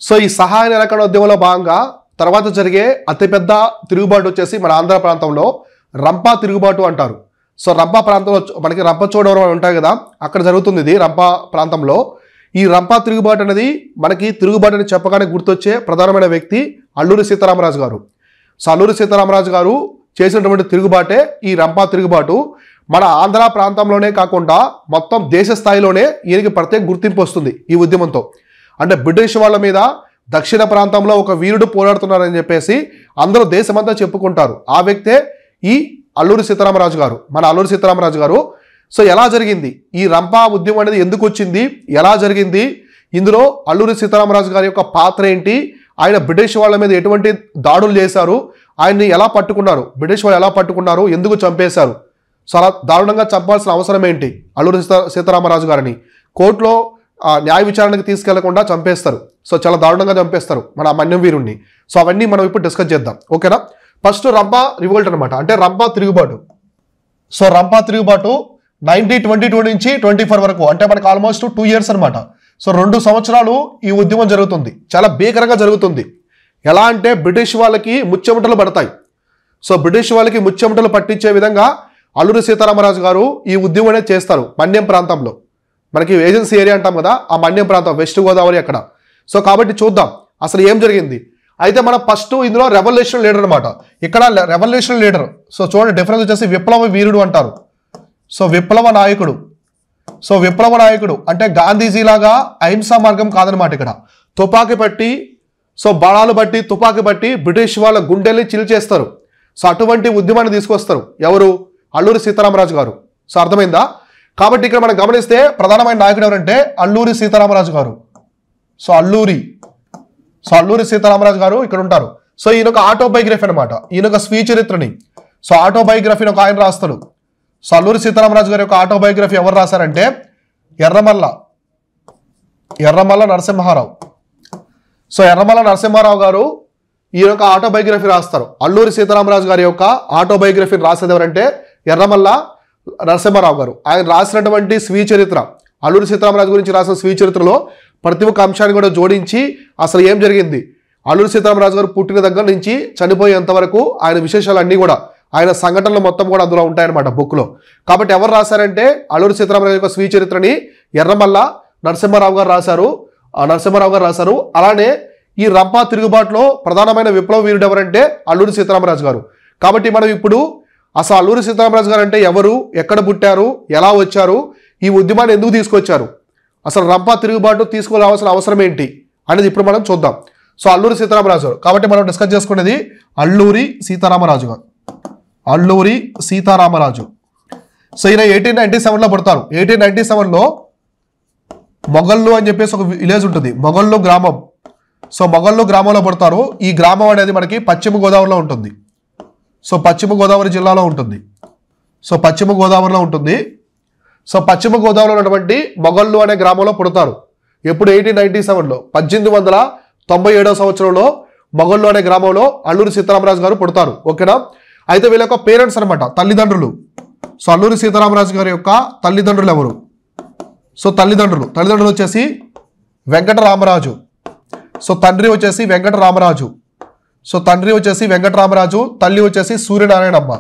So ఈ సహాయ నిరాకరణ ఉద్యమంలో భాగంగా తర్వాత జరిగే అతిపెద్ద తిరుగుబాటు వచ్చేసి మన ఆంధ్ర ప్రాంతంలో రంపా తిరుగుబాటు అంటారు. సో రంపా ప్రాంతంలో మనకి రంపచోడవరం ఉంటాయి కదా, అక్కడ జరుగుతుంది ఇది రంపా ప్రాంతంలో. ఈ రంపా తిరుగుబాటు అనేది మనకి తిరుగుబాటు అని చెప్పగానే గుర్తొచ్చే ప్రధానమైన వ్యక్తి అల్లూరి సీతారామరాజు గారు. సో అల్లూరి సీతారామరాజు గారు చేసినటువంటి తిరుగుబాటే ఈ రంపా తిరుగుబాటు. మన ఆంధ్ర ప్రాంతంలోనే కాకుండా మొత్తం దేశ స్థాయిలోనే ఈయనకి ప్రత్యేక గుర్తింపు వస్తుంది ఈ ఉద్యమంతో. అంటే బ్రిటిష్ వాళ్ళ మీద దక్షిణ ప్రాంతంలో ఒక వీరుడు పోరాడుతున్నారని చెప్పేసి అందరూ దేశమంతా చెప్పుకుంటారు. ఆ వ్యక్తే ఈ అల్లూరి సీతారామరాజు గారు, మన అల్లూరి సీతారామరాజు గారు. సో ఎలా జరిగింది ఈ రంపా ఉద్యమం అనేది, ఎందుకు వచ్చింది, ఎలా జరిగింది, ఇందులో అల్లూరి సీతారామరాజు గారి యొక్క పాత్ర ఏంటి, ఆయన బ్రిటిష్ వాళ్ళ మీద ఎటువంటి దాడులు చేశారు, ఆయన్ని ఎలా పట్టుకున్నారు, బ్రిటిష్ వాళ్ళు ఎలా పట్టుకున్నారు, ఎందుకు చంపేశారు, సో అలా దారుణంగా చంపాల్సిన అవసరం ఏంటి అల్లూరి సీతారామరాజు గారిని, కోర్టులో న్యాయ విచారణకు తీసుకెళ్లకుండా చంపేస్తారు. సో చాలా దారుణంగా చంపేస్తారు మన మన్యం వీరుణ్ణి. సో అవన్నీ మనం ఇప్పుడు డిస్కస్ చేద్దాం, ఓకేనా. ఫస్ట్ రంపా రివోల్ట్ అనమాట, అంటే రంపా తిరుగుబాటు. సో రంపా తిరుగుబాటు 1922 నుంచి 24 వరకు, అంటే మనకు ఆల్మోస్ట్ 2 years అనమాట. సో 2 సంవత్సరాలు ఈ ఉద్యమం జరుగుతుంది. చాలా భీకరంగా జరుగుతుంది. ఎలా అంటే బ్రిటిష్ వాళ్ళకి ముచ్చెమటలు పడతాయి. సో బ్రిటిష్ వాళ్ళకి ముచ్చెమటలు పట్టించే విధంగా అల్లూరి సీతారామరాజు గారు ఈ ఉద్యమం అనేది చేస్తారు మన్యం ప్రాంతంలో. మనకి ఏజెన్సీ ఏరియా అంటాం కదా, ఆ మన్యం ప్రాంతం, వెస్ట్ గోదావరి అక్కడ. సో కాబట్టి చూద్దాం అసలు ఏం జరిగింది. అయితే మనం ఫస్ట్ ఇందులో రెవల్యూషన్ లీడర్ అనమాట. ఇక్కడ రెవల్యూషన్ లీడర్, సో చూడండి డిఫరెన్స్ వచ్చేసి విప్లవ వీరుడు అంటారు. సో విప్లవ నాయకుడు. సో విప్లవ నాయకుడు అంటే గాంధీజీలాగా అహింసా మార్గం కాదనమాట. ఇక్కడ తుపాకీ పట్టి, సో బాణాలు బట్టి, తుపాకీ బట్టి బ్రిటిష్ వాళ్ళ గుండెల్ని చిల్చేస్తారు. సో అటువంటి ఉద్యమాన్ని తీసుకొస్తారు ఎవరు, అల్లూరి సీతారామరాజు గారు. సో అర్థమైందా. కాబట్టి ఇక్కడ మనం గమనిస్తే ప్రధానమైన నాయకుడు ఎవరంటే అల్లూరి సీతారామరాజు గారు. సో అల్లూరి సీతారామరాజు గారు ఇక్కడ ఉంటారు. సో ఈయన ఒక ఆటోబయోగ్రఫీ అనమాట, ఈయన ఒక స్వీచరిత్రని, సో ఆటోబయోగ్రఫీని ఒక ఆయన రాస్తాడు. సో అల్లూరి సీతారామరాజు గారి యొక్క ఆటోబయోగ్రఫీ ఎవరు రాశారంటే ఎర్రమల్ల నరసింహారావు. సో ఎర్రమల్ల నరసింహారావు గారు ఈ యొక్క ఆటోబయోగ్రఫీ రాస్తారు. అల్లూరి సీతారామరాజు గారి యొక్క ఆటోబయోగ్రఫీని రాసేది ఎవరంటే ఎర్రమల్ల నరసింహారావు గారు. ఆయన రాసినటువంటి స్వీచరిత్ర, అల్లూరి సీతారామరాజు గురించి రాసిన స్వీచరిత్రలో ప్రతి ఒక్క అంశాన్ని కూడా జోడించి అసలు ఏం జరిగింది, అల్లూరి సీతారామరాజు గారు పుట్టిన దగ్గర నుంచి చనిపోయేంత వరకు ఆయన విశేషాలన్నీ కూడా, ఆయన సంఘటనలు మొత్తం కూడా అందులో ఉంటాయన్నమాట బుక్లో. కాబట్టి ఎవరు రాశారంటే అల్లూరి సీతారామరాజు యొక్క స్వీచరిత్రని ఎర్రమల్ల నరసింహారావు గారు రాశారు. అలానే ఈ రంపా తిరుగుబాటులో ప్రధానమైన విప్లవ వీరుడు ఎవరంటే అల్లూరి సీతారామరాజు గారు. కాబట్టి మనం ఇప్పుడు అసలు అల్లూరి సీతారామరాజు గారు అంటే ఎవరు, ఎక్కడ పుట్టారు, ఎలా వచ్చారు, ఈ ఉద్యమాన్ని ఎందుకు తీసుకొచ్చారు, అసలు రంపా తిరుగుబాటు తీసుకురావాల్సిన అవసరం ఏంటి అనేది ఇప్పుడు మనం చూద్దాం. సో అల్లూరి సీతారామరాజు గారు, కాబట్టి మనం డిస్కస్ చేసుకునేది అల్లూరి సీతారామరాజు గారు. సో ఈయన 1897లో పుడతారు. 1897లో మొగల్లు అని చెప్పేసి ఒక విలేజ్ ఉంటుంది, మొగల్లు గ్రామం. సో మొగల్లు గ్రామంలో పుడతారు. ఈ గ్రామం అనేది మనకి పశ్చిమ గోదావరిలో ఉంటుంది. సో పశ్చిమ గోదావరి జిల్లాలో ఉంటుంది. సో పశ్చిమ గోదావరిలో ఉన్నటువంటి మొగల్లు అనే గ్రామంలో పుడతారు. ఎప్పుడు 1897లో 1897వ సంవత్సరంలో మొగల్లు అనే గ్రామంలో అల్లూరి సీతారామరాజు గారు పుడతారు, ఓకేనా. అయితే వీళ్ళ యొక్క పేరెంట్స్ అనమాట, తల్లిదండ్రులు. సో అల్లూరి సీతారామరాజు గారి యొక్క తల్లిదండ్రులు ఎవరు, సో తల్లిదండ్రులు వచ్చేసి వెంకటరామరాజు. సో తండ్రి వచ్చేసి వెంకటరామరాజు. తల్లి వచ్చేసి సూర్యనారాయణమ్మ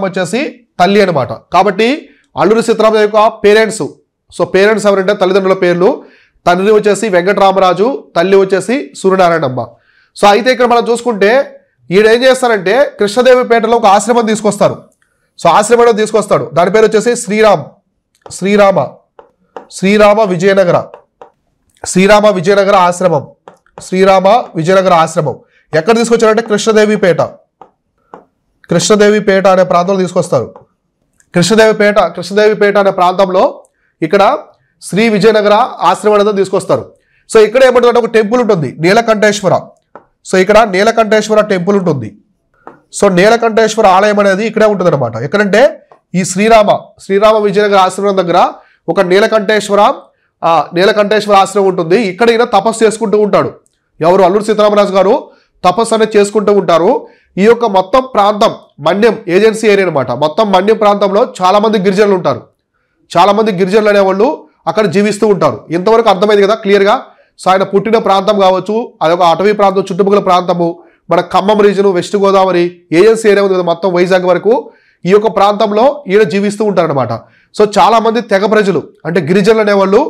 వచ్చేసి తల్లి అనమాట. కాబట్టి అల్లూరి సీతారామరాజు యొక్క పేరెంట్స్, సో పేరెంట్స్ ఎవరంటే తల్లిదండ్రుల పేర్లు, తండ్రి వచ్చేసి వెంకటరామరాజు, తల్లి వచ్చేసి సూర్యనారాయణమ్మ. సో అయితే ఇక్కడ మనం చూసుకుంటే ఈయన ఏం చేస్తారంటే కృష్ణదేవిపేటలో ఒక ఆశ్రమం తీసుకొస్తారు. సో ఆశ్రమంలో తీసుకొస్తాడు, దాని పేరు వచ్చేసి శ్రీరామ విజయనగర ఆశ్రమం. ఎక్కడ తీసుకొచ్చారంటే కృష్ణదేవిపేట అనే ప్రాంతంలో తీసుకొస్తారు. కృష్ణదేవిపేట అనే ప్రాంతంలో ఇక్కడ శ్రీ విజయనగర ఆశ్రమం అనేది తీసుకొస్తారు. సో ఇక్కడ ఏమంటుందంటే ఒక టెంపుల్ ఉంటుంది, నీలకంఠేశ్వర. సో ఇక్కడ నీలకంఠేశ్వర టెంపుల్ ఉంటుంది. సో నీలకంఠేశ్వర ఆలయం అనేది ఇక్కడే ఉంటుంది అనమాట. ఎక్కడంటే ఈ శ్రీరామ విజయనగర ఆశ్రమం దగ్గర ఒక నీలకంఠేశ్వర ఆశ్రమం ఉంటుంది. ఇక్కడ ఈయన తపస్సు చేసుకుంటూ ఉంటాడు. ఎవరు, అల్లూరి సీతారామరాజు గారు తపస్సు అనేది చేసుకుంటూ ఉంటారు. ఈ యొక్క మొత్తం ప్రాంతం మన్యం ఏజెన్సీ ఏరియా అనమాట. మొత్తం మన్యం ప్రాంతంలో చాలా మంది గిరిజనులు ఉంటారు. అనేవాళ్ళు అక్కడ జీవిస్తూ ఉంటారు. ఇంతవరకు అర్థమైంది కదా క్లియర్గా. సో ఆయన పుట్టిన ప్రాంతం కావచ్చు, అదొక అటవీ ప్రాంతం, చుట్టుపక్కల ప్రాంతము, మన Khammam reason, west Godavari, agency area ఉంది కదా మొత్తం వైజాగ్ వరకు, ఈ యొక్క ప్రాంతంలో ఈయన జీవిస్తూ ఉంటారనమాట. సో చాలా మంది తెగ ప్రజలు అంటే గిరిజనులు అనేవాళ్ళు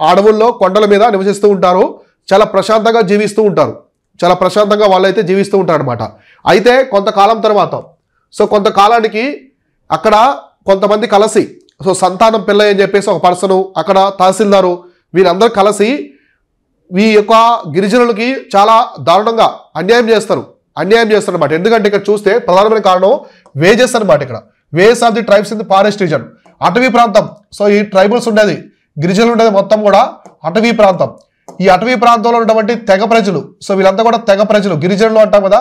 అడవుల్లో కొండల మీద నివసిస్తూ ఉంటారు. చాలా ప్రశాంతంగా జీవిస్తూ ఉంటారు. చాలా ప్రశాంతంగా వాళ్ళైతే జీవిస్తూ ఉంటారు అనమాట. అయితే కొంతకాలం తర్వాత కొంతకాలానికి అక్కడ కొంతమంది కలిసి సంతానం పిల్ల అని చెప్పేసి ఒక పర్సను, అక్కడ తహసీల్దారు, వీళ్ళందరూ కలిసి ఈ యొక్క గిరిజనులకి చాలా దారుణంగా అన్యాయం చేస్తారు అనమాట. ఎందుకంటే ఇక్కడ చూస్తే ప్రధానమైన కారణం వేజెస్ అనమాట. ఇక్కడ wages of the tribes in the forest reason, అటవీ ప్రాంతం. సో ఈ ట్రైబల్స్ ఉండేది, గిరిజనులు ఉండేది మొత్తం కూడా అటవీ ప్రాంతం. ఈ అటవీ ప్రాంతంలో ఉన్నటువంటి తెగ ప్రజలు, సో వీళ్ళంతా కూడా తెగ ప్రజలు, గిరిజనులు అంటాం కదా.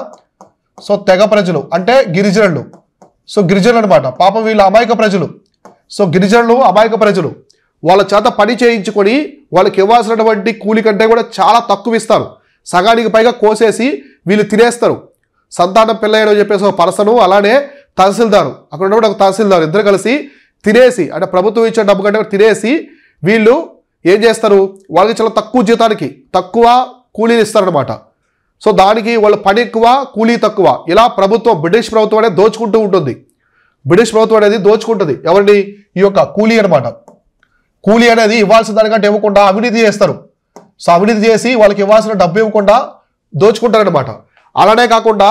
సో తెగ ప్రజలు అంటే గిరిజనులు. సో గిరిజనులు అనమాట. పాపం వీళ్ళు అమాయక ప్రజలు. సో గిరిజనులు అమాయక ప్రజలు. వాళ్ళ చేత పని చేయించుకొని వాళ్ళకి ఇవ్వాల్సినటువంటి కూలి కంటే కూడా చాలా తక్కువ ఇస్తారు. సగానికి పైగా కోసేసి వీళ్ళు తినేస్తారు. సంతానం పిల్లయ్యని చెప్పేసి ఒక పర్సను, అలానే తహసీల్దారు, అక్కడ ఉన్నప్పుడు ఒక తహసీల్దారు, ఇద్దరు కలిసి తినేసి, అంటే ప్రభుత్వం ఇచ్చే డబ్బు కంటే తినేసి వీళ్ళు ఏం చేస్తారు, వాళ్ళకి చాలా తక్కువ జీతానికి తక్కువ కూలీలు ఇస్తారనమాట. సో దానికి వాళ్ళ పని ఎక్కువ, కూలీ తక్కువ. ఇలా ప్రభుత్వం, బ్రిటిష్ ప్రభుత్వం అనేది దోచుకుంటూ ఉంటుంది. బ్రిటిష్ ప్రభుత్వం అనేది దోచుకుంటుంది ఎవరిని, ఈ యొక్క కూలీ అనమాట. కూలీ అనేది ఇవ్వాల్సిన దానికంటే ఇవ్వకుండా అవినీతి చేస్తారు. సో అవినీతి చేసి వాళ్ళకి ఇవ్వాల్సిన డబ్బు ఇవ్వకుండా దోచుకుంటారనమాట. అలానే కాకుండా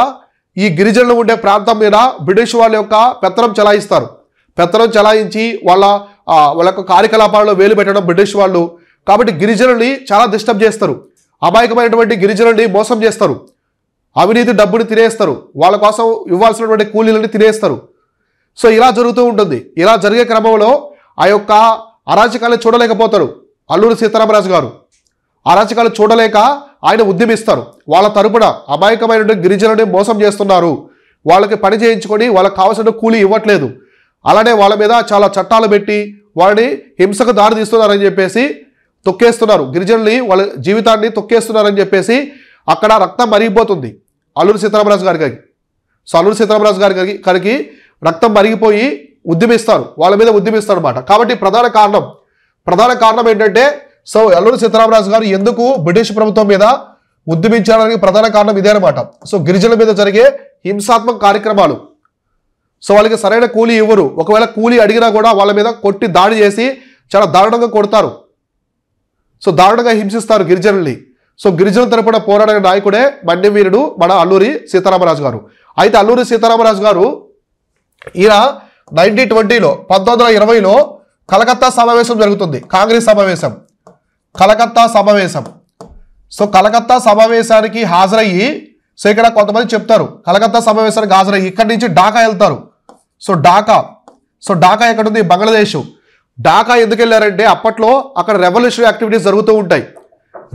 ఈ గిరిజనులు ఉండే ప్రాంతం మీద బ్రిటిష్ వాళ్ళ యొక్క పెత్తనం చెలాయిస్తారు. పెత్తనం చెలాయించి వాళ్ళ యొక్క కార్యకలాపాలలో వేలు పెట్టడం బ్రిటిష్ వాళ్ళు. కాబట్టి గిరిజనుల్ని చాలా డిస్టర్బ్ చేస్తారు. అమాయకమైనటువంటి గిరిజనుల్ని మోసం చేస్తారు. అవినీతి డబ్బుని తినేస్తారు. వాళ్ళ కోసం ఇవ్వాల్సినటువంటి కూలీలని తినేస్తారు. సో ఇలా జరుగుతూ ఉంటుంది. ఇలా జరిగే క్రమంలో ఆ యొక్క అరాచకాలను చూడలేకపోతారు అల్లూరి సీతారామరాజు గారు. అరాచకాలు చూడలేక ఆయన ఉద్యమిస్తారు. వాళ్ళ తరపున అమాయకమైన గిరిజనులని మోసం చేస్తున్నారు, వాళ్ళకి పని చేయించుకొని వాళ్ళకి కావాల్సిన కూలీ ఇవ్వట్లేదు, అలానే వాళ్ళ మీద చాలా చట్టాలు పెట్టి వాళ్ళని హింసకు దారి తీస్తున్నారని చెప్పేసి తొక్కేస్తున్నారు. గిరిజనుల్ని వాళ్ళ జీవితాన్ని తొక్కేస్తున్నారని చెప్పేసి అక్కడ రక్తం మరిగిపోతుంది అల్లూరి సీతారామరాజు గారికి. సో అల్లూరి సీతారామరాజు గారికి రక్తం మరిగిపోయి ఉద్యమిస్తారు, వాళ్ళ మీద ఉద్యమిస్తారు అనమాట. కాబట్టి ప్రధాన కారణం ఏంటంటే, సో అల్లూరి సీతారామరాజు గారు ఎందుకు బ్రిటిష్ ప్రభుత్వం మీద ఉద్యమించడానికి ప్రధాన కారణం ఇదే అనమాట. సో గిరిజనుల మీద జరిగే హింసాత్మక కార్యక్రమాలు. సో వాళ్ళకి సరైన కూలీ ఇవ్వరు. ఒకవేళ కూలీ అడిగినా కూడా వాళ్ళ మీద కొట్టి దాడి చేసి చాలా దారుణంగా కొడతారు. సో దారుణంగా హింసిస్తారు గిరిజనుల్ని. సో గిరిజనుల తరపున పోరాడిన నాయకుడే మన్యం వీరుడు మన అల్లూరి సీతారామరాజు గారు. అయితే అల్లూరి సీతారామరాజు గారు ఈయన 1920లో 1920లో కలకత్తా సమావేశం జరుగుతుంది, కాంగ్రెస్ సమావేశం, కలకత్తా సమావేశం. సో కలకత్తా సమావేశానికి హాజరయ్యి, సో ఇక్కడ కొంతమంది చెప్తారు కలకత్తా సమావేశానికి హాజరయ్యి ఇక్కడి నుంచి ఢాకా వెళ్తారు. సో ఢాకా ఎక్కడుంది, బంగ్లాదేశ్. ఢాకా ఎందుకు వెళ్ళారంటే అప్పట్లో అక్కడ రెవల్యూషనరీ యాక్టివిటీస్ జరుగుతూ ఉంటాయి.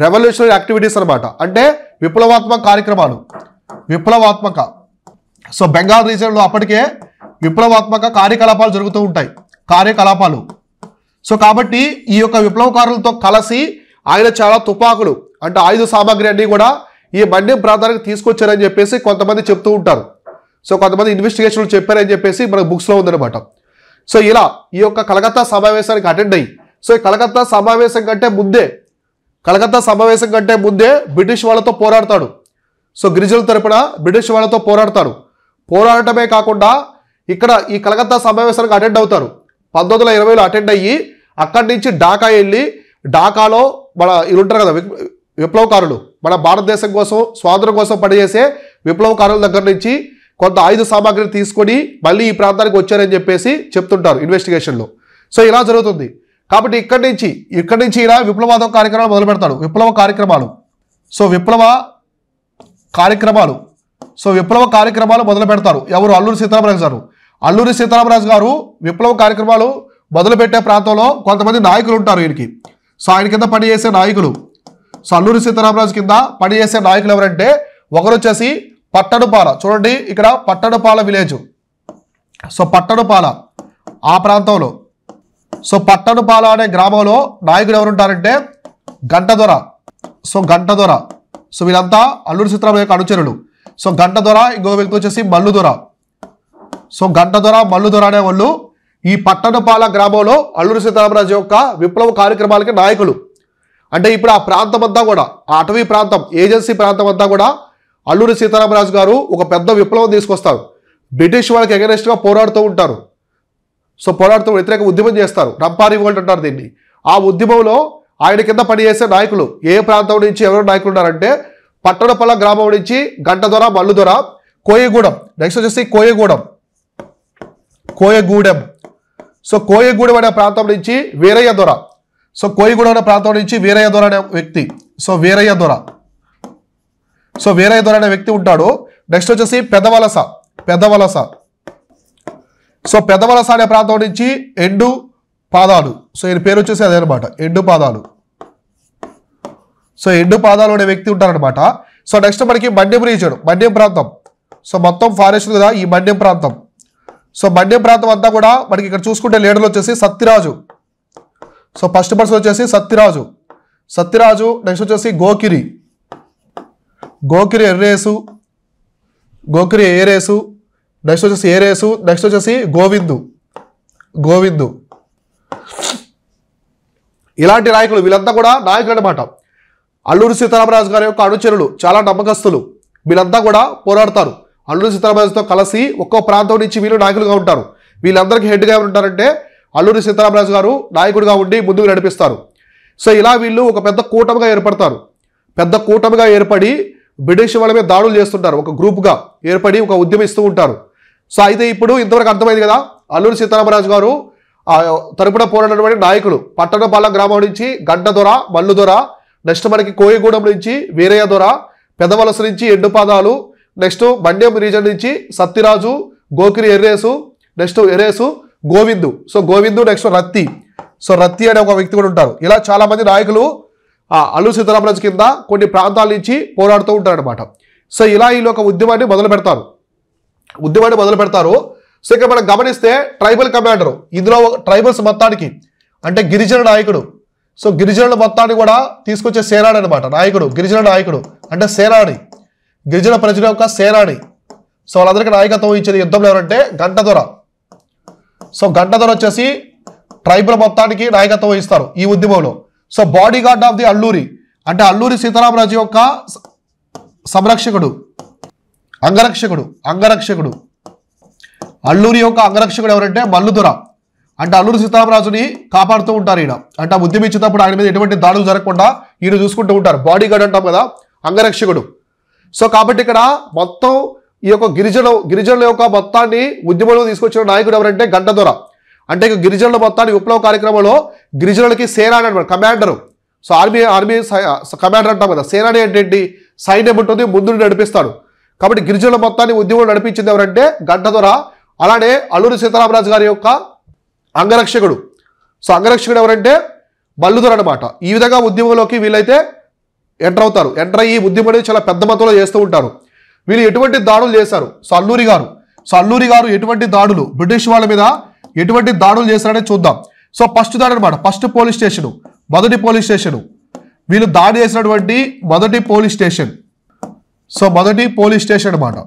రెవల్యూషనరీ యాక్టివిటీస్ అనమాట, అంటే విప్లవాత్మక కార్యక్రమాలు, విప్లవాత్మక. సో బెంగాల్ రీజియన్లో అప్పటికే విప్లవాత్మక కార్యకలాపాలు జరుగుతూ ఉంటాయి, కార్యకలాపాలు. సో కాబట్టి ఈ యొక్క విప్లవకారులతో కలిసి ఆయన చాలా తుపాకులు అంటే ఆయుధ సామాగ్రి అన్ని కూడా ఈ మన్యం ప్రాంతానికి తీసుకొచ్చారని చెప్పేసి కొంతమంది చెప్తూ ఉంటారు. సో కొంతమంది ఇన్వెస్టిగేషన్లు చెప్పారని చెప్పేసి మన బుక్స్లో ఉందన్నమాట. సో ఇలా ఈ యొక్క కలకత్తా సమావేశానికి అటెండ్ అయ్యి, సో ఈ కలకత్తా సమావేశం కంటే ముందే బ్రిటిష్ వాళ్ళతో పోరాడతాడు. సో గిరిజనుల తరపున బ్రిటిష్ వాళ్ళతో పోరాడటమే కాకుండా ఇక్కడ ఈ కలకత్తా సమావేశానికి అటెండ్ అవుతారు. 1920లో అటెండ్ అయ్యి అక్కడి నుంచి ఢాకా వెళ్ళి, ఢాకాలో మన వీళ్ళు ఉంటారు కదా విప్లవకారులు, మన భారతదేశం కోసం స్వాతంత్రం కోసం పనిచేసే విప్లవకారుల దగ్గర నుంచి కొంత ఆయుధ సామాగ్రిని తీసుకొని మళ్ళీ ఈ ప్రాంతానికి వచ్చారని చెప్పేసి చెప్తుంటారు ఇన్వెస్టిగేషన్లో. సో ఇలా జరుగుతుంది. కాబట్టి ఇక్కడి నుంచి ఇలా విప్లవాత్మక కార్యక్రమాలు మొదలు పెడతాడు. విప్లవ కార్యక్రమాలు మొదలు పెడతారు ఎవరు, అల్లూరి సీతారామరాజు గారు. అల్లూరి సీతారామరాజు గారు విప్లవ కార్యక్రమాలు మొదలుపెట్టే ప్రాంతంలో కొంతమంది నాయకులు ఉంటారు ఈయనకి. సో ఆయన కింద పనిచేసే నాయకులు, సో అల్లూరి సీతారామరాజు కింద పనిచేసే నాయకులు ఎవరంటే, ఒకరు వచ్చేసి పట్టణపాల. చూడండి ఇక్కడ పట్టణపాల విలేజ్. సో పట్టణపాల ఆ ప్రాంతంలో, సో పట్టణపాల అనే గ్రామంలో నాయకుడు ఎవరుంటారంటే గంటదొర. సో వీళ్ళంతా అల్లూరి సీతారామరాజు యొక్క అనుచరులు. సో గంటదొర, ఇంకో వ్యక్తి వచ్చేసి మల్లుదొర. సో గంటదొర, మల్లుదొర అనే వాళ్ళు ఈ పట్టణపాల గ్రామంలో అల్లూరి సీతారామరాజు యొక్క విప్లవ కార్యక్రమాలకి నాయకులు. అంటే ఇప్పుడు ఆ ప్రాంతం అంతా కూడా, ఆ అటవీ ప్రాంతం, ఏజెన్సీ ప్రాంతం అంతా కూడా అల్లూరి సీతారామరాజు గారు ఒక పెద్ద విప్లవం తీసుకొస్తారు. బ్రిటిష్ వాళ్ళకి అగెనెస్ట్గా పోరాడుతూ ఉంటారు. సో పోరాడుతూ వ్యతిరేక ఉద్యమం చేస్తారు. రంపా రివోల్ట్ అంటారు దీన్ని. ఆ ఉద్యమంలో ఆయన కింద పనిచేసే నాయకులు ఏ ప్రాంతం నుంచి ఎవరు నాయకులు ఉన్నారంటే పట్టణపల్ల గ్రామం నుంచి గంటదొర, మల్లుదొర, కోయగూడెం, నెక్స్ట్ వచ్చేసి కోయగూడెం. సో కోయగూడెం అనే ప్రాంతం నుంచి వీరయ్య దొర. సో కోయగూడెం అనే ప్రాంతం నుంచి వీరయ్య దొర అనే వ్యక్తి. సో వీరయ్య దొర అనే వ్యక్తి ఉంటాడు. నెక్స్ట్ వచ్చేసి పెదవలస. సో పెదవలస అనే ప్రాంతం నుంచి ఎండు పాదాలు. సో ఈయన పేరు వచ్చేసి అదే అనమాట, ఎండు పాదాలు. సో ఎండు పాదాలు అనే వ్యక్తి ఉంటారనమాట. సో నెక్స్ట్ మనకి మన్యం రీజన్, మన్యం ప్రాంతం. సో మొత్తం ఫారెస్ట్ కదా ఈ మన్యం ప్రాంతం. సో మన్యం ప్రాంతం అంతా కూడా మనకి ఇక్కడ చూసుకుంటే లీడర్లు వచ్చేసి సత్యరాజు. సో ఫస్ట్ పర్సన్ వచ్చేసి సత్యరాజు. నెక్స్ట్ వచ్చేసి గోకిరి ఎర్రేసు. నెక్స్ట్ వచ్చేసి ఏరేసు. నెక్స్ట్ వచ్చేసి గోవిందు. ఇలాంటి నాయకులు, వీళ్ళంతా కూడా నాయకులు అనమాట. అల్లూరి సీతారామరాజు గారి యొక్క అనుచరులు, చాలా నమ్మకస్తులు. వీళ్ళంతా కూడా పోరాడతారు. అల్లూరి సీతారామరాజుతో కలిసి ఒక్కో ప్రాంతం నుంచి వీళ్ళు నాయకులుగా ఉంటారు. వీళ్ళందరికీ హెడ్గా ఎవరు ఉంటారంటే అల్లూరి సీతారామరాజు గారు నాయకుడిగా ఉండి ముందుకు నడిపిస్తారు. సో ఇలా వీళ్ళు ఒక పెద్ద కూటమిగా ఏర్పడతారు. ఏర్పడి బ్రిటిష్ వాళ్ళ మీద దాడులు చేస్తుంటారు. ఒక గ్రూప్గా ఏర్పడి ఒక ఉద్యమిస్తూ ఉంటారు. సో అయితే ఇప్పుడు ఇంతవరకు అర్థమైంది కదా, అల్లూరి సీతారామరాజు గారు తరపున పోరాడినటువంటి నాయకులు పట్టణపాల గ్రామం నుంచి గంటదొర, మల్లుదొర, నెక్స్ట్ మనకి కోయగూడెం నుంచి వీరయ్య దొర, పెదవలస నుంచి ఎండుపాదాలు, నెక్స్ట్ మన్యం రీజన్ నుంచి Satyaraju, Gokiri Erresu, next Govindu. So Govindu, next Ratti అనే ఒక వ్యక్తి కూడా ఉంటారు. ఇలా చాలా మంది నాయకులు అల్లూరి సీతారామరాజు కింద కొన్ని ప్రాంతాల నుంచి పోరాడుతూ ఉంటారనమాట. సో ఇలా వీళ్ళు ఒక ఉద్యమాన్ని మొదలు పెడతారు. సో ఇక్కడ మనం గమనిస్తే ట్రైబల్ కమాండరు, ఇందులో ట్రైబల్స్ మొత్తానికి అంటే గిరిజన నాయకుడు. సో గిరిజనుల మొత్తాన్ని కూడా తీసుకొచ్చే సేనాని అనమాట నాయకుడు. గిరిజన నాయకుడు అంటే సేనాని, గిరిజన ప్రజల యొక్క సేనాని. సో వాళ్ళందరికీ నాయకత్వం ఇచ్చేది యుద్ధంలో ఎవరంటే గంటదొర. సో గంటదొర వచ్చేసి ట్రైబల్ మొత్తానికి నాయకత్వం వహిస్తారు ఈ ఉద్యమంలో. So body guard of the Alluri అంటే అల్లూరి సీతారామరాజు యొక్క అంగరక్షకుడు. అల్లూరి యొక్క అంగరక్షకుడు ఎవరంటే మల్లుదొర. అంటే అల్లూరి సీతారామరాజుని కాపాడుతూ ఉంటారు ఈయన. అంటే ఉద్యమించేటప్పుడు ఆయన మీద ఎటువంటి దాడులు జరగకుండా ఈయన చూసుకుంటూ ఉంటారు. బాడీ గార్డ్ అంటాం కదా, అంగరక్షకుడు. సో కాబట్టి ఇక్కడ మొత్తం ఈ యొక్క గిరిజనుల యొక్క మొత్తాన్ని ఉద్యమంలో తీసుకొచ్చిన నాయకుడు ఎవరంటే గంటదొర. అంటే ఇక గిరిజనుల మొత్తాన్ని విప్లవ కార్యక్రమంలో గిరిజనులకి సేనాని అనమాట, కమాండరు. సో ఆర్మీ కమాండర్ అంటాం కదా. సేనాని అంటే సైన్యం ఉంటుంది, ముందు నడిపిస్తాడు. కాబట్టి గిరిజనుల మొత్తాన్ని ఉద్యమంలో నడిపించింది ఎవరంటే గంటదొర. అలానే అల్లూరి సీతారామరాజు గారి యొక్క అంగరక్షకుడు. సో అంగరక్షకుడు ఎవరంటే మల్లుదొర అనమాట. ఈ విధంగా ఉద్యమంలోకి వీళ్ళైతే ఎంటర్ అయ్యి ఉద్యమం చాలా పెద్ద మొత్తంలో చేస్తూ ఉంటారు. వీళ్ళు ఎటువంటి దాడులు చేశారు? సో అల్లూరి గారు ఎటువంటి దాడులు, బ్రిటిష్ వాళ్ళ మీద ఎటువంటి దాడులు చేశారనే చూద్దాం. సో ఫస్ట్ దాడి అనమాట, మొదటి పోలీస్ స్టేషన్ వీళ్ళు దాడి చేసినటువంటి మొదటి పోలీస్ స్టేషన్. సో మొదటి పోలీస్ స్టేషన్ అనమాట.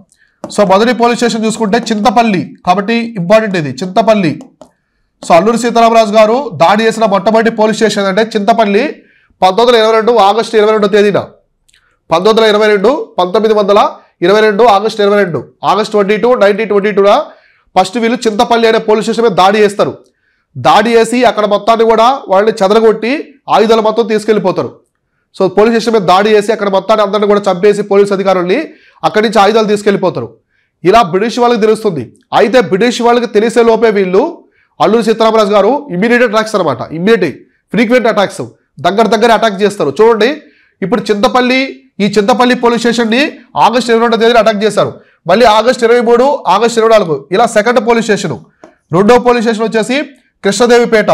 సో మొదటి పోలీస్ స్టేషన్ చూసుకుంటే చింతపల్లి. కాబట్టి ఇంపార్టెంట్ ఇది, చింతపల్లి. సో అల్లూరి సీతారామరాజు గారు దాడి చేసిన మొట్టమొదటి పోలీస్ స్టేషన్ అంటే చింతపల్లి. 1922 ఆగస్టు 22వ తేదీన 1922 ఆగస్టు 22 ఆగస్ట్ 22 1922 ఫస్ట్ వీళ్ళు చింతపల్లి అనే పోలీస్ స్టేషన్ మీద దాడి చేస్తారు. దాడి చేసి అక్కడ మొత్తాన్ని కూడా వాళ్ళని చెదరగొట్టి ఆయుధాలు మొత్తం తీసుకెళ్ళిపోతారు. సో పోలీస్ స్టేషన్ మీద దాడి చేసి అక్కడ మొత్తాన్ని అందరిని కూడా చంపేసి పోలీస్ అధికారుల్ని అక్కడి నుంచి ఆయుధాలు తీసుకెళ్ళిపోతారు. ఇలా బ్రిటిష్ వాళ్ళకి తెలుస్తుంది. అయితే బ్రిటిష్ వాళ్ళకి తెలిసే లోపే వీళ్ళు అల్లూరి సీతారామరాజు గారు ఇమ్మీడియట్ అటాక్స్ అనమాట, ఫ్రీక్వెంట్ అటాక్స్, దగ్గర అటాక్ చేస్తారు. చూడండి, ఇప్పుడు చింతపల్లి పోలీస్ స్టేషన్ని ఆగస్టు 22వ తేదీన అటాక్ చేశారు. మళ్ళీ ఆగస్టు 23, ఆగస్టు 24 ఇలా సెకండ్ పోలీస్ స్టేషన్. రెండో పోలీస్ స్టేషన్ వచ్చేసి కృష్ణదేవిపేట.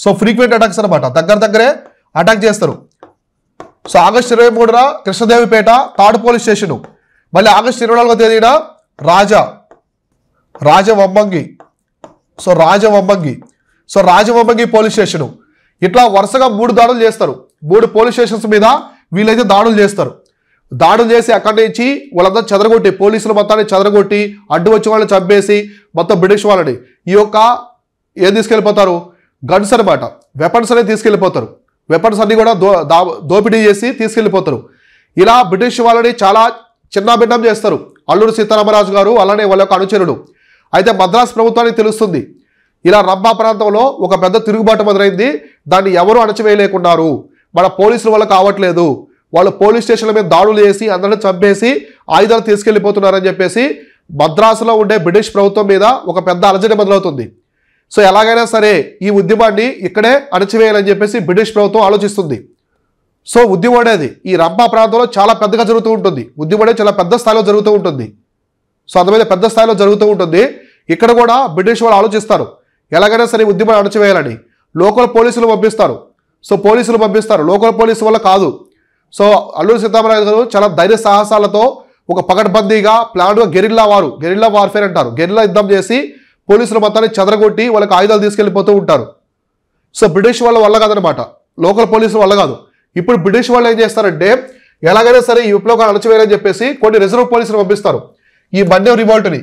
సో ఫ్రీక్వెంట్ అటాక్స్ అనమాట, దగ్గరే అటాక్ చేస్తారు. సో ఆగస్టు 23న కృష్ణదేవిపేట థర్డ్ పోలీస్ స్టేషను. మళ్ళీ ఆగస్టు 24వ తేదీన Rajavommangi. So Rajavommangi police station. ఇట్లా వరుసగా 3 దాడులు చేస్తారు. 3 పోలీస్ స్టేషన్స్ మీద వీళ్ళైతే దాడులు చేస్తారు. దాడులు చేసి అక్కడి నుంచి వాళ్ళంతా చెదరగొట్టి, పోలీసులు మొత్తాన్ని చెదరగొట్టి అడ్డు వచ్చి వాళ్ళని చంపేసి మొత్తం బ్రిటిష్ వాళ్ళని ఈ యొక్క ఏం తీసుకెళ్ళిపోతారు, గన్స్ అనమాట, వెపన్స్ అనేది తీసుకెళ్ళిపోతారు. వెపన్స్ అన్ని కూడా దోపిడీ చేసి తీసుకెళ్ళిపోతారు. ఇలా బ్రిటిష్ వాళ్ళని చాలా చిన్నాభిన్నం చేస్తారు అల్లూరి సీతారామరాజు గారు, అలానే వాళ్ళ యొక్క అనుచరుడు. అయితే మద్రాసు ప్రభుత్వానికి తెలుస్తుంది ఇలా రంపా ప్రాంతంలో ఒక పెద్ద తిరుగుబాటు మొదలైంది, దాన్ని ఎవరు అణచివేయలేకున్నారు, మన పోలీసుల వల్ల కావట్లేదు, వాళ్ళు పోలీస్ స్టేషన్ల మీద దాడులు చేసి అందరిని చంపేసి ఆయుధాలు తీసుకెళ్ళిపోతున్నారని చెప్పేసి మద్రాసులో ఉండే బ్రిటిష్ ప్రభుత్వం మీద ఒక పెద్ద అలజడి మొదలవుతుంది. సో ఎలాగైనా సరే ఈ ఉద్యమాన్ని ఇక్కడే అణచివేయాలని చెప్పేసి బ్రిటిష్ ప్రభుత్వం ఆలోచిస్తుంది. సో ఉద్యమం అనేది ఈ రంపా ప్రాంతంలో చాలా పెద్దగా జరుగుతూ ఉంటుంది. ఉద్యమం అనేది చాలా పెద్ద స్థాయిలో జరుగుతూ ఉంటుంది. సో అందుమీద పెద్ద స్థాయిలో జరుగుతూ ఉంటుంది. ఇక్కడ కూడా బ్రిటిష్ వాళ్ళు ఆలోచిస్తారు ఎలాగైనా సరే ఉద్యమాన్ని అణచివేయాలని. లోకల్ పోలీసులు పంపిస్తారు. సో పోలీసులు పంపిస్తారు, లోకల్ పోలీసు వల్ల కాదు. సో అల్లూరి సీతారామరాజు గారు చాలా ధైర్య సాహసాలతో ఒక పకడ్బందీగా ప్లాన్గా గెరిల్లా వార్ఫేర్ అంటారు, గెరిల్లా యుద్ధం చేసి పోలీసుల మొత్తాన్ని చెదరగొట్టి వాళ్ళకి ఆయుధాలు తీసుకెళ్ళిపోతూ ఉంటారు. సో బ్రిటిష్ వాళ్ళ వల్ల కాదనమాట, లోకల్ పోలీసుల వల్ల కాదు. ఇప్పుడు బ్రిటిష్ వాళ్ళు ఏం చేస్తారంటే ఎలాగైనా సరే ఈ విప్లవాన్ని అణచివేయాలని చెప్పేసి కొన్ని రిజర్వ్ పోలీసులు పంపిస్తారు. ఈ మన్యం రివాల్ట్ని,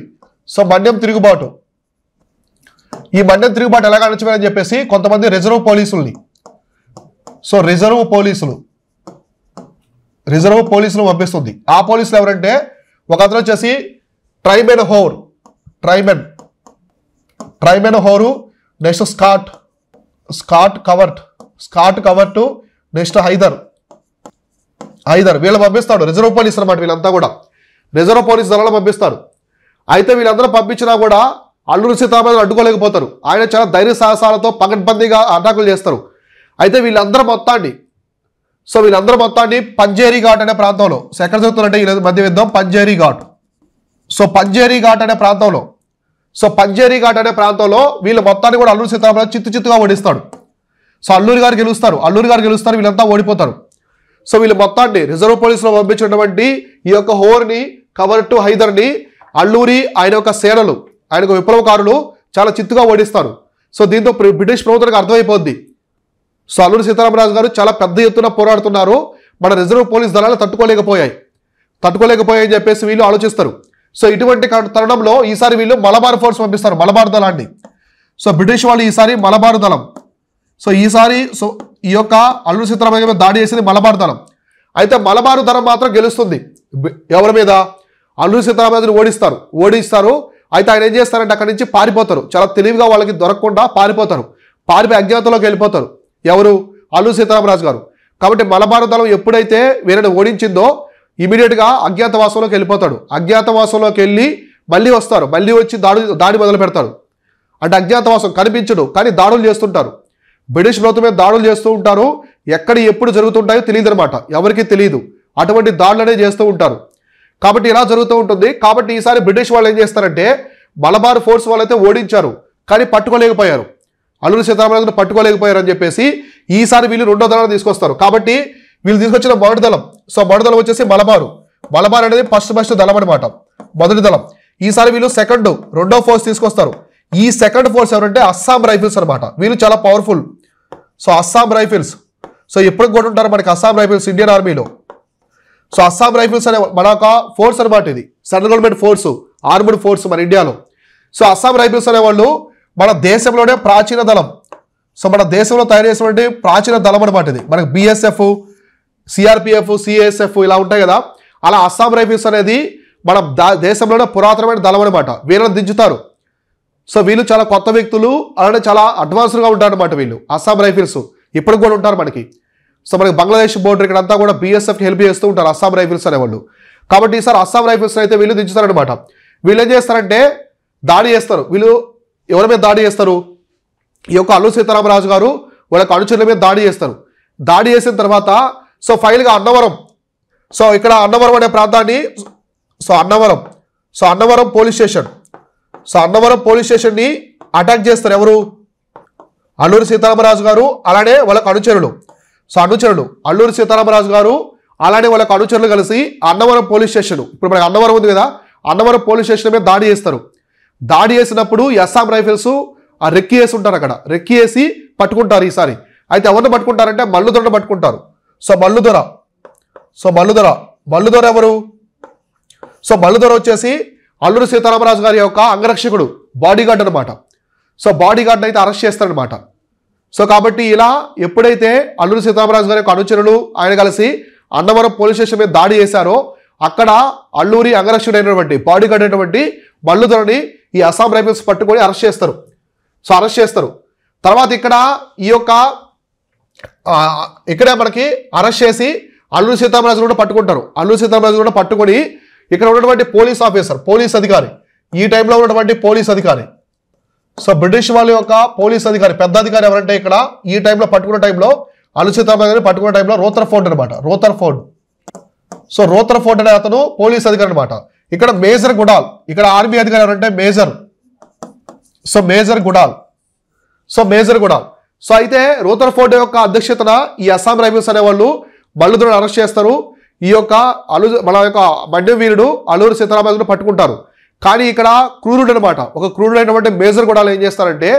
సో మన్యం తిరుగుబాటు, ఈ మన్యం తిరుగుబాటు ఎలాగ అణచివేయాలని చెప్పేసి కొంతమంది రిజర్వ్ పోలీసుల్ని, సో రిజర్వ్ పోలీసులు పంపిస్తుంది. ఆ పోలీసులు ఎవరంటే ఒక అతను వచ్చేసి ట్రైమెన్ హోరు, నెక్స్ట్ స్కాట్ కవర్ట్, నెక్స్ట్ హైదర్ వీళ్ళు పంపిస్తాడు. రిజర్వ్ పోలీస్ అనమాట వీళ్ళంతా కూడా, రిజర్వ్ పోలీస్ దళాలు పంపిస్తారు. అయితే వీళ్ళందరూ పంపించినా కూడా అల్లూరి సీతారామరాజు అడ్డుకోలేకపోతారు. ఆయన చాలా ధైర్య సాహసాలతో పకడ్బందీగా అటాకులు చేస్తారు. అయితే వీళ్ళందరూ మొత్తాన్ని పంజేరీ ఘాట్ అనే ప్రాంతంలో, సో ఎక్కడ జరుగుతుందంటే ఈ మధ్య యుద్ధం పంజేరీ ఘాట్ అనే ప్రాంతంలో వీళ్ళు మొత్తాన్ని కూడా అల్లూరి సీతారామరాజు చిత్తుగా ఓడిస్తాడు. సో అల్లూరి గారు గెలుస్తారు, వీళ్ళంతా ఓడిపోతారు. సో వీళ్ళు మొత్తాన్ని రిజర్వ్ పోలీసులో పంపించినటువంటి ఈ యొక్క హోర్ని, కవర్టు, హైదర్ని అల్లూరి ఆయన యొక్క సేనలు, ఆయన యొక్క విప్లవకారులు చాలా చిత్తుగా ఓడిస్తారు. సో దీంతో బ్రిటిష్ ప్రభుత్వానికి అర్థమైపోద్ది, సో అల్లూరి సీతారామరాజు గారు చాలా పెద్ద ఎత్తున పోరాడుతున్నారు, మన రిజర్వ్ పోలీస్ దళాలు తట్టుకోలేకపోయాయి అని చెప్పేసి వీళ్ళు ఆలోచిస్తారు. సో ఇటువంటి తరుణంలో ఈసారి వీళ్ళు మలబార్ ఫోర్స్ పంపిస్తారు, మలబార్ దళాన్ని. సో బ్రిటిష్ వాళ్ళు ఈసారి మలబారు దళం, సో ఈ యొక్క అల్లూరి సీతారామరాజు మీద దాడి చేసింది మలబార్ దళం. అయితే మలబారు దళం మాత్రం గెలుస్తుంది. ఎవరి మీద? అల్లూరి సీతారామరాజుని ఓడిస్తారు. అయితే ఆయన ఏం చేస్తారంటే అక్కడి నుంచి పారిపోతారు, చాలా తెలివిగా వాళ్ళకి దొరకకుండా పారిపోయి అజ్ఞాతంలోకి వెళ్ళిపోతారు. ఎవరు? అల్లూరి సీతారామరాజు గారు. కాబట్టి మలబారు దళం ఎప్పుడైతే వీరిని ఓడించిందో ఇమీడియట్గా అజ్ఞాతవాసంలోకి వెళ్ళిపోతాడు. అజ్ఞాతవాసంలోకి వెళ్ళి మళ్ళీ వస్తారు, మళ్ళీ వచ్చి దాడి మొదలు పెడతాడు. అంటే అజ్ఞాతవాసం కనిపించడు, కానీ దాడులు చేస్తుంటారు. బ్రిటిష్ ప్రభుత్వం మీద దాడులు చేస్తూ ఉంటారు. ఎప్పుడు జరుగుతుంటాయో తెలియదు అనమాట, ఎవరికి తెలియదు. అటువంటి దాడులనే చేస్తూ ఉంటారు. కాబట్టి ఇలా జరుగుతూ ఉంటుంది. కాబట్టి ఈసారి బ్రిటిష్ వాళ్ళు ఏం చేస్తారంటే మలబార్ ఫోర్స్ వాళ్ళైతే ఓడించారు, కానీ పట్టుకోలేకపోయారు, అల్లూరి సీతారామరాజును పట్టుకోలేకపోయారు అని చెప్పేసి ఈసారి వీళ్ళు రెండో దళాన్ని తీసుకొస్తారు. కాబట్టి వీళ్ళు తీసుకొచ్చిన మొదటి దళం, సో మొదటి దళం వచ్చేసి మలబార్ అనేది ఫస్ట్ దళం అనమాట, మొదటి దళం. ఈసారి వీళ్ళు రెండో ఫోర్స్ తీసుకొస్తారు. ఈ సెకండ్ ఫోర్స్ ఎవరంటే అస్సాం రైఫిల్స్ అనమాట. వీళ్ళు చాలా powerful. So Assam rifles, so ఎప్పుడు కూడా ఉంటారు మనకి అస్సాం రైఫిల్స్ ఇండియన్ ఆర్మీలో. సో అస్సాం రైఫిల్స్ అనే మన ఒక ఫోర్స్ అనమాట, ఇది central government force, armed force మన ఇండియాలో. సో అస్సాం రైఫిల్స్ అనేవాళ్ళు మన దేశంలోనే ప్రాచీన దళం. సో మన దేశంలో తయారు చేసినటువంటి ప్రాచీన దళం అనమాట ఇది. మనకు BSF, CRPF, CASF ఇలా ఉంటాయి కదా, అలా అస్సాం రైఫిల్స్ అనేది మన దేశంలోనే పురాతనమైన దళం అనమాట. వీళ్ళని దించుతారు. సో వీళ్ళు చాలా కొత్త వ్యక్తులు, అలానే చాలా అడ్వాన్స్డ్గా ఉంటారు అనమాట వీళ్ళు. అస్సాం రైఫిల్స్ ఇప్పటికి కూడా ఉంటారు మనకి. సో మనకి బంగ్లాదేశ్ బోర్డర్ ఇక్కడంతా కూడా BSFకి హెల్ప్ చేస్తూ ఉంటారు అస్సాం రైఫిల్స్ అనేవాళ్ళు. కాబట్టి ఈసారి అస్సాం రైఫిల్స్ అయితే వీళ్ళు దించుతారనమాట. వీళ్ళు ఏం చేస్తారంటే దాడి చేస్తారు. వీళ్ళు ఎవరి మీద దాడి చేస్తారు? ఈ యొక్క అల్లూరి సీతారామరాజు గారు వాళ్ళకి అనుచరుల మీద దాడి చేస్తారు. దాడి చేసిన తర్వాత సో ఫైనల్గా అన్నవరం, సో ఇక్కడ అన్నవరం అనే ప్రాంతాన్ని, అన్నవరం పోలీస్ స్టేషన్ని అటాక్ చేస్తారు. ఎవరు? అల్లూరి సీతారామరాజు గారు, అలానే వాళ్ళకి అనుచరులు. సో అల్లూరి సీతారామరాజు గారు అలానే వాళ్ళకి అనుచరులు కలిసి అన్నవరం పోలీస్ స్టేషన్, ఇప్పుడు మనకి అన్నవరం ఉంది కదా, అన్నవరం పోలీస్ స్టేషన్ మీద దాడి చేస్తారు. దాడి చేసినప్పుడు అస్సాం రైఫిల్స్ ఆ రెక్కి వేసి ఉంటారు, అక్కడ రెక్కి వేసి పట్టుకుంటారు ఈసారి. అయితే ఎవరిని పట్టుకుంటారంటే మల్లుదొరను పట్టుకుంటారు. సో మల్లుదొర ఎవరు? సో మల్లుదొర వచ్చేసి అల్లూరి సీతారామరాజు గారి యొక్క అంగరక్షకుడు, బాడీ గార్డ్ అనమాట. సో బాడీ గార్డ్ని అయితే అరెస్ట్ చేస్తారనమాట. సో కాబట్టి ఇలా ఎప్పుడైతే అల్లూరి సీతారామరాజు గారి యొక్క అనుచరులు ఆయన కలిసి అన్నవరం పోలీస్ స్టేషన్ మీద దాడి చేశారో అక్కడ అల్లూరి అంగరక్షకుడైనటువంటి బాడీ గార్డ్ అయినటువంటి మల్లుదొరని ఈ అస్సాం రైఫిల్స్ పట్టుకొని అరెస్ట్ చేస్తారు. సో అరెస్ట్ చేస్తారు. తర్వాత ఇక్కడ ఈ యొక్క ఇక్కడే మనకి అరెస్ట్ చేసి అల్లూరి సీతారామరాజు కూడా పట్టుకుంటారు. అల్లూరి సీతారామరాజు కూడా పట్టుకొని ఇక్కడ ఉన్నటువంటి పోలీస్ ఆఫీసర్, పోలీస్ అధికారి, ఈ టైంలో ఉన్నటువంటి పోలీస్ అధికారి, సో బ్రిటిష్ వాళ్ళ యొక్క పోలీస్ అధికారి, పెద్ద అధికారి ఎవరంటే ఇక్కడ ఈ టైంలో పట్టుకున్న టైంలో అల్లూరి సీతారామరాజు పట్టుకున్న టైంలో రోథర్ఫోర్డ్ అనమాట. రోథర్ఫోర్డ్. సో రోథర్ఫోర్డ్ అనే అతను పోలీస్ అధికారి అనమాట. ఇక్కడ మేజర్ గుడాల్, ఇక్కడ ఆర్మీ అధికారి ఎవరంటే major. So major Goodall. So అయితే రోథర్ఫోర్డ్ యొక్క అధ్యక్షతన ఈ అస్సాం రైఫిల్స్ అనే వాళ్ళు మల్లుదొరని అరెస్ట్ చేస్తారు. ఈ యొక్క మన యొక్క మన్యం వీరుడు అల్లూరి సీతారామరాజును పట్టుకుంటారు. కానీ ఇక్కడ క్రూరుడు అనమాట, ఒక క్రూరుడైనటువంటి మేజర్ గుడాల్ ఏం చేస్తారంటే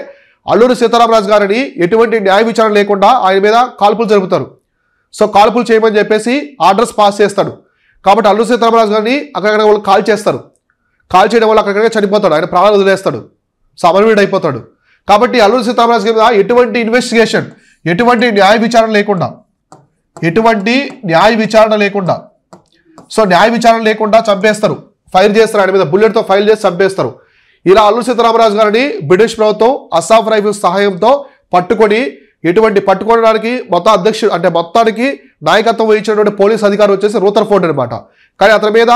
అల్లూరి సీతారామరాజు గారిని ఎటువంటి న్యాయ విచారణ లేకుండా ఆయన మీద కాల్పులు జరుపుతారు. సో కాల్పులు చేయమని చెప్పేసి ఆర్డర్స్ పాస్ చేస్తాడు. కాబట్టి అల్లూరి సీతారామరాజు గారిని అక్కడక్కడ వాళ్ళు కాల్ చేస్తారు. కాల్ చేయడం వల్ల అక్కడికక్కడ చనిపోతాడు, ఆయన ప్రాణాలు వదిలేస్తాడు, సో అమరవీరుడు అయిపోతాడు. కాబట్టి అల్లూరి సీతారామరాజు గారి మీద ఎటువంటి ఇన్వెస్టిగేషన్, ఎటువంటి న్యాయ విచారణ లేకుండా చంపేస్తారు, ఫైర్ చేస్తారు, ఆయన మీద బుల్లెట్తో ఫైర్ చేసి చంపేస్తారు. ఇలా అల్లూరి సీతారామరాజు గారిని బ్రిటిష్ ప్రభుత్వం అస్సాం రైఫిల్స్ సహాయంతో పట్టుకోవడానికి మొత్తం అధ్యక్షుడు అంటే మొత్తానికి నాయకత్వం వహించినటువంటి పోలీస్ అధికారి వచ్చేసి రూథర్ఫోర్డ్ అనమాట. కానీ అతని మీద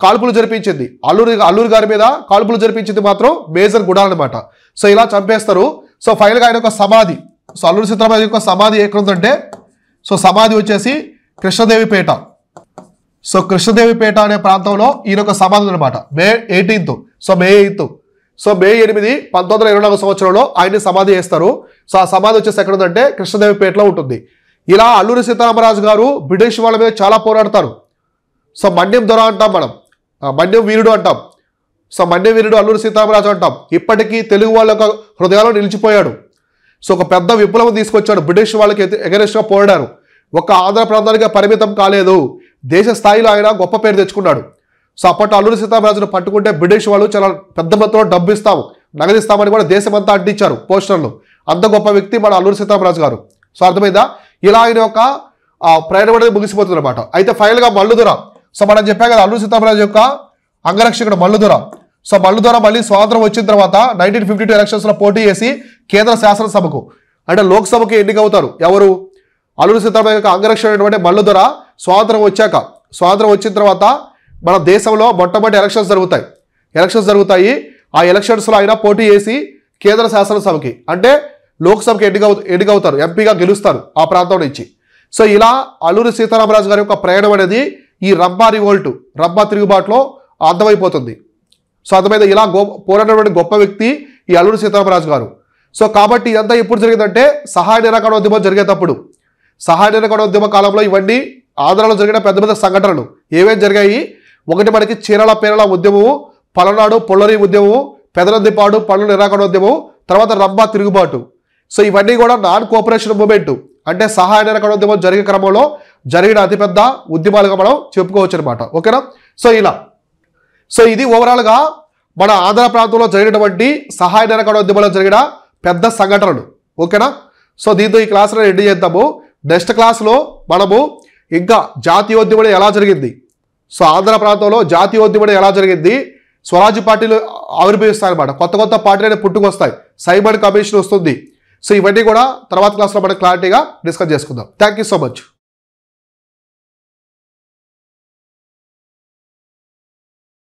కాల్పులు జరిపించింది, అల్లూరి గారి మీద కాల్పులు జరిపించింది మాత్రం మేజర్ గుడాల్ అనమాట. సో ఇలా చంపేస్తారు. సో ఫైనల్గా ఆయన యొక్క సమాధి, సో అల్లూరి సీతారామరాజు యొక్క సమాధి ఎక్కడుందంటే, సో సమాధి వచ్చేసి కృష్ణదేవిపేట. సో కృష్ణదేవిపేట అనే ప్రాంతంలో ఈయన యొక్క సమాధి అనమాట. మే 8, సో మే 8, 1924 సంవత్సరంలో ఆయన్ని సమాధి చేస్తారు. సో ఆ సమాధి వచ్చేసి ఎక్కడ ఉందంటే కృష్ణదేవిపేటలో ఉంటుంది. ఇలా అల్లూరి సీతారామరాజు గారు బ్రిటిష్ వాళ్ళ మీద చాలా పోరాడతారు. సో మన్యం దొర అంటాం మనం, మన్యం వీరుడు అంటాం. సో మన్యం వీరుడు అల్లూరి సీతారామరాజు అంటాం. ఇప్పటికీ తెలుగు వాళ్ళ యొక్క హృదయాల్లో నిలిచిపోయాడు. సో ఒక పెద్ద విప్లవం తీసుకొచ్చాడు, బ్రిటిష్ వాళ్ళకి ఎగరెస్ట్గా పోరాడారు. ఒక ఆంధ్ర ప్రాంతానికి పరిమితం కాలేదు, దేశ స్థాయిలో ఆయన గొప్ప పేరు తెచ్చుకున్నాడు. సో అప్పట్లో అల్లూరి సీతారామరాజును పట్టుకుంటే బ్రిటిష్ వాళ్ళు చాలా పెద్ద మొత్తంలో డబ్బు ఇస్తాము, నగదిస్తామని కూడా దేశమంతా అంటించారు పోస్టర్లు. అంత గొప్ప వ్యక్తి మన అల్లూరి సీతారామరాజు గారు. సో అర్థమైందా? ఇలా ఆయన యొక్క ప్రయాణం అనేది ముగిసిపోతుంది అనమాట. అయితే ఫైనల్గా మల్లుదొర, సో మనం చెప్పాం కదా అల్లూరి సీతారామరాజు యొక్క అంగరక్షకుడు మల్లుదొర. సో మల్లుదొర మళ్ళీ స్వాతంత్రం వచ్చిన తర్వాత 1952 ఎలక్షన్స్లో పోటీ చేసి కేంద్ర శాసనసభకు అంటే లోక్సభకు ఎన్నికవుతారు. ఎవరు? అల్లూరి సీతారామరాజు యొక్క అంగరక్షకుడైనటువంటి మల్లుదొర స్వాతంత్రం వచ్చిన తర్వాత మన దేశంలో మొట్టమొదటి ఎలక్షన్స్ జరుగుతాయి. ఆ ఎలక్షన్స్లో ఆయన పోటీ చేసి కేంద్ర శాసనసభకి అంటే లోక్సభకి ఎన్నికవుతారు, ఎంపీగా గెలుస్తారు ఆ ప్రాంతం నుంచి. సో ఇలా అల్లూరి సీతారామరాజు గారి యొక్క ప్రయాణం అనేది ఈ రంపా తిరుగుబాటులో అర్థమైపోతుంది. సో అర్థమైంది. ఇలా పోరాడినటువంటి గొప్ప వ్యక్తి ఈ అల్లూరి సీతారామరాజు గారు. సో కాబట్టి ఇదంతా ఎప్పుడు జరిగిందంటే సహాయ నిరాకరణ ఉద్యమం జరిగేటప్పుడు, సహాయ నిరాకరణ ఉద్యమ కాలంలో ఇవన్నీ ఆంధ్రాలో జరిగిన పెద్ద పెద్ద సంఘటనలు ఏమేమి జరిగాయి? ఒకటి మనకి చీరాల పేరల ఉద్యమము, పలనాడు పొల్లరి ఉద్యమము, పెదనందిపాడు పనుల నిరాకరణ ఉద్యమం, తర్వాత రంపా తిరుగుబాటు. సో ఇవన్నీ కూడా నాన్ కోఆపరేషన్ మూవ్మెంట్ అంటే సహాయ నిరాకరణ ఉద్యమం జరిగే క్రమంలో జరిగిన అతిపెద్ద ఉద్యమాలుగా మనం చెప్పుకోవచ్చు అనమాట. ఓకేనా? సో ఇది ఓవరాల్గా మన ఆంధ్ర ప్రాంతంలో జరిగినటువంటి సహాయ నిరాకరణ ఉద్యమంలో జరిగిన పెద్ద సంఘటనలు. ఓకేనా? సో దీంతో ఈ క్లాస్లో ఎండ్ చేద్దాము. నెక్స్ట్ క్లాస్లో మనము ఇంకా జాతీయోద్యమం ఎలా జరిగింది, సో ఆంధ్ర ప్రాంతంలో జాతీయోద్యమం ఎలా జరిగింది, స్వరాజ్య పార్టీలు ఆవిర్భవిస్తాయి అనమాట, కొత్త పార్టీలు పుట్టుకొస్తాయి, సైమన్ కమిషన్ వస్తుంది. సో ఇవన్నీ కూడా తర్వాత క్లాస్లో మనం క్లారిటీగా డిస్కస్ చేసుకుందాం. Thank you so much.